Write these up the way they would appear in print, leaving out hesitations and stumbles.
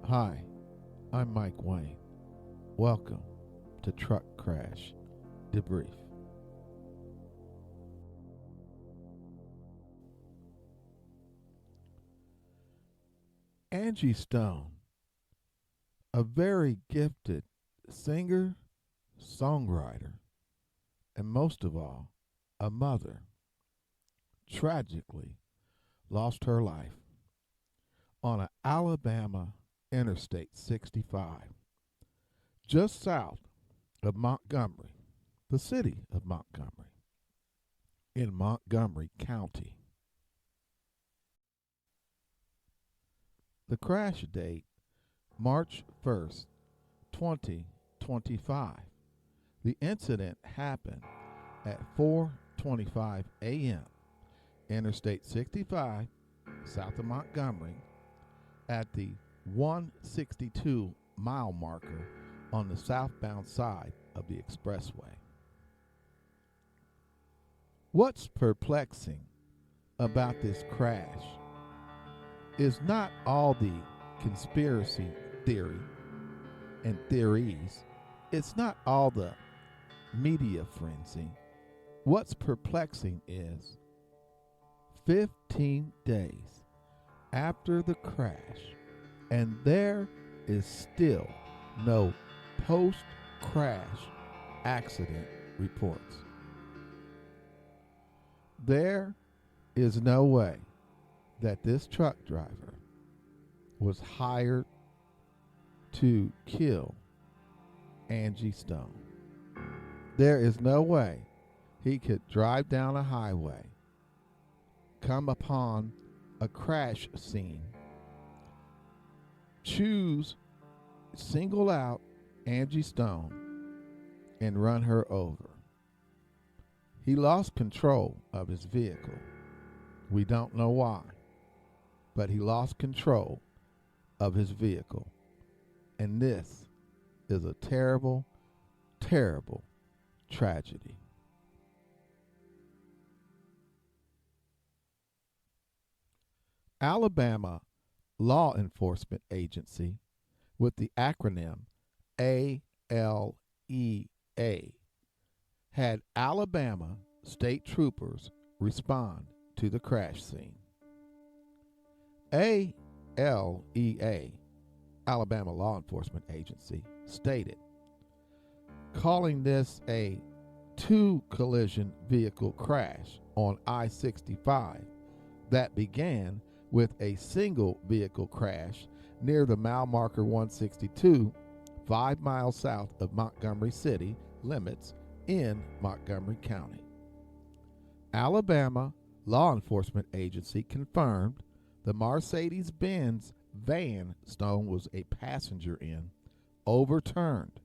Hi, I'm Mike Wayne. Welcome to Truck Crash Debrief. Angie Stone, a very gifted singer, songwriter, and most of all, a mother, tragically lost her life on an Alabama Interstate 65, just south of Montgomery, the city of Montgomery, in Montgomery County. The crash date, March 1st, 2025. The incident happened at 4:25 a.m. Interstate 65, south of Montgomery, at the 162 mile marker on the southbound side of the expressway. What's perplexing about this crash is not all the conspiracy theory and theories. It's not all the media frenzy. What's perplexing is 15 days after the crash, and there is still no post-crash accident reports. There is no way that this truck driver was hired to kill Angie Stone. There is no way he could drive down a highway, come upon a crash scene, single out Angie Stone, and run her over. He lost control of his vehicle. We don't know why, but he lost control of his vehicle. And this is a terrible, terrible tragedy. Alabama Law Enforcement Agency, with the acronym ALEA, had Alabama state troopers respond to the crash scene. ALEA, Alabama Law Enforcement Agency, stated, calling this a two-collision vehicle crash on I-65 that began with a single vehicle crash near the mile marker 162, 5 miles south of Montgomery City limits in Montgomery County. Alabama Law Enforcement Agency confirmed the Mercedes-Benz van Stone was a passenger in overturned.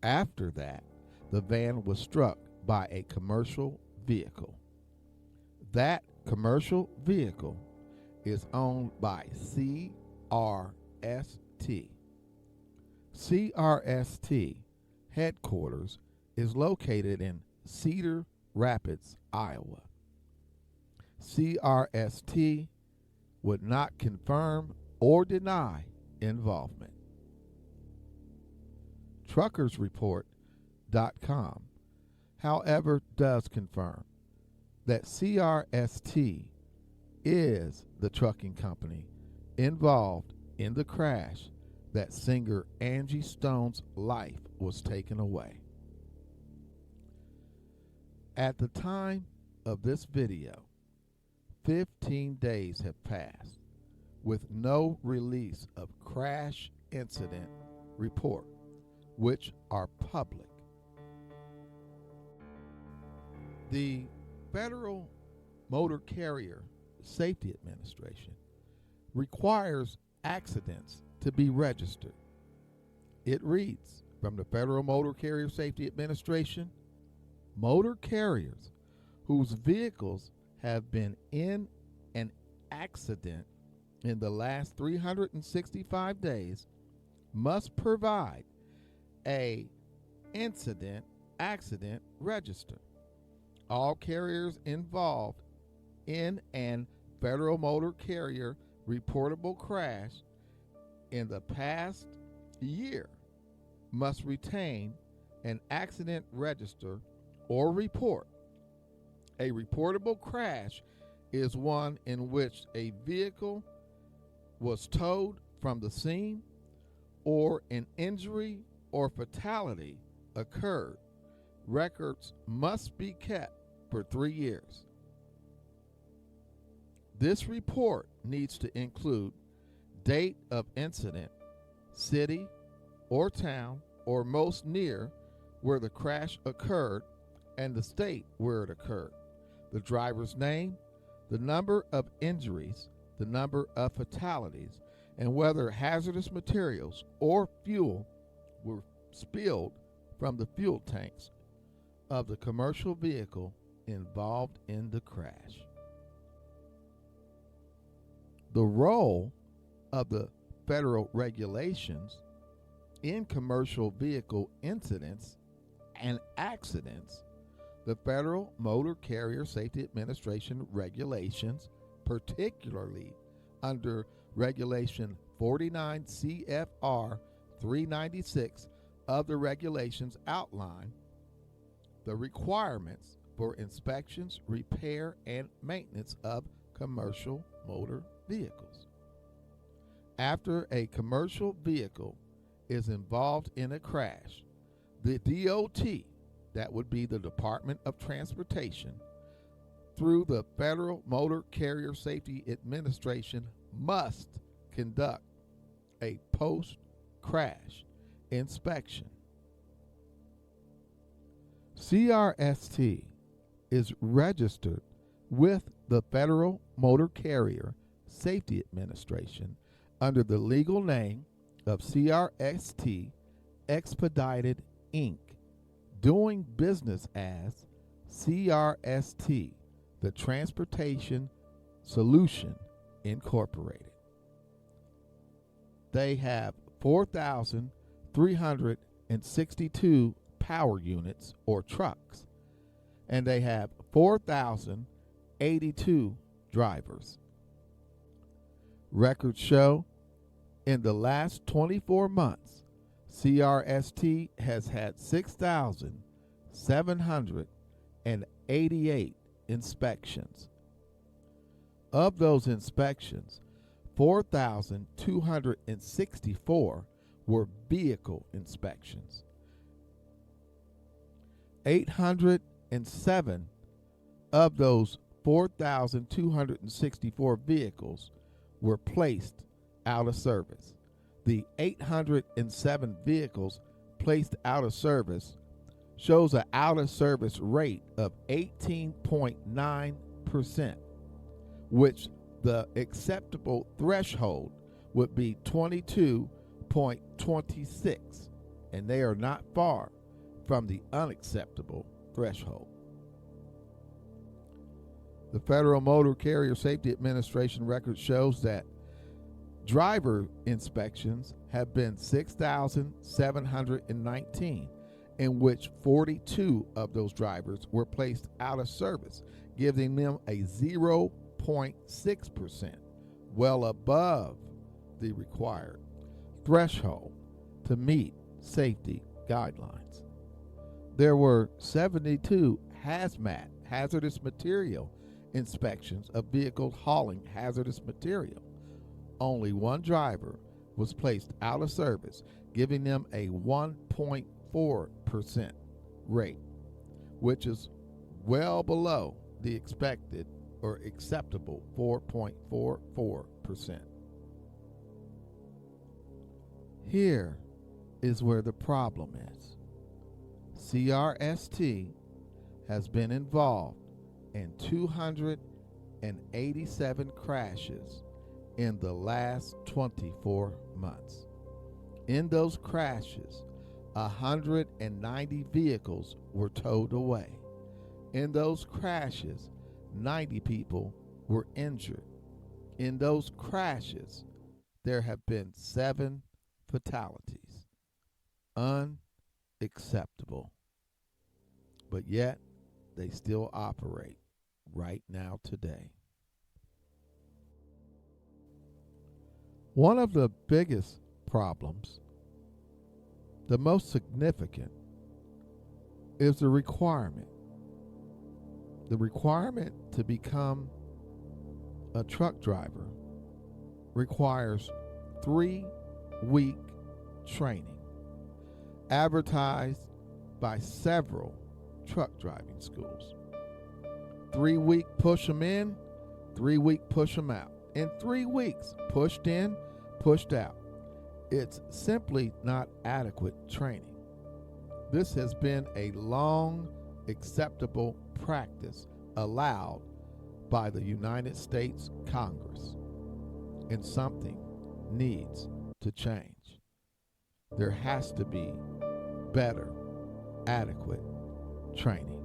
After that, the van was struck by a commercial vehicle. That commercial vehicle is owned by CRST. CRST headquarters is located in Cedar Rapids, Iowa. CRST would not confirm or deny involvement. TruckersReport.com, however, does confirm that CRST is the trucking company involved in the crash that singer Angie Stone's life was taken away. At the time of this video, 15 days have passed with no release of crash incident report, which are public. The Federal Motor Carrier Safety Administration requires accidents to be registered. It reads from the Federal Motor Carrier Safety Administration, motor carriers whose vehicles have been in an accident in the last 365 days must provide a accident register. All carriers involved in an Federal Motor Carrier reportable crash in the past year must retain an accident register or report. A reportable crash is one in which a vehicle was towed from the scene or an injury or fatality occurred. Records must be kept for 3 years. This report needs to include date of incident, city or town or most near where the crash occurred, and the state where it occurred, the driver's name, the number of injuries, the number of fatalities, and whether hazardous materials or fuel were spilled from the fuel tanks of the commercial vehicle involved in the crash. The role of the federal regulations in commercial vehicle incidents and accidents, the Federal Motor Carrier Safety Administration regulations, particularly under Regulation 49 CFR 396 of the regulations, outline the requirements for inspections, repair, and maintenance of commercial motor vehicles. After a commercial vehicle is involved in a crash, the DOT, that would be the Department of Transportation, through the Federal Motor Carrier Safety Administration, must conduct a post-crash inspection. CRST is registered with the Federal Motor Carrier Safety Administration under the legal name of CRST Expedited Inc., doing business as CRST, the Transportation Solution Incorporated. They have 4,362 power units or trucks, and they have 4,082 drivers. Records show in the last 24 months, CRST has had 6,788 inspections. Of those inspections, 4,264 were vehicle inspections. 807 of those 4,264 vehicles were placed out of service. The 807 vehicles placed out of service shows an out of service rate of 18.9%, which the acceptable threshold would be 22.26, and they are not far from the unacceptable threshold. The Federal Motor Carrier Safety Administration record shows that driver inspections have been 6,719, in which 42 of those drivers were placed out of service, giving them a 0.6%, well above the required threshold to meet safety guidelines. There were 72 hazmat, hazardous material, inspections of vehicles hauling hazardous material. Only one driver was placed out of service, giving them a 1.4% rate, which is well below the expected or acceptable 4.44%. Here is where the problem is. CRST has been involved in 287 crashes in the last 24 months. In those crashes, 190 vehicles were towed away. In those crashes, 90 people were injured. In those crashes, there have been 7 fatalities. Unacceptable. But yet, they still operate right now today. One of the biggest problems, the most significant is the requirement. The requirement to become a truck driver requires 3-week training, advertised by several truck driving schools. 3-week push them in, 3-week push them out. In 3 weeks, pushed in, pushed out. It's simply not adequate training. This has been a long acceptable practice allowed by the United States Congress, and something needs to change. There has to be better, adequate training.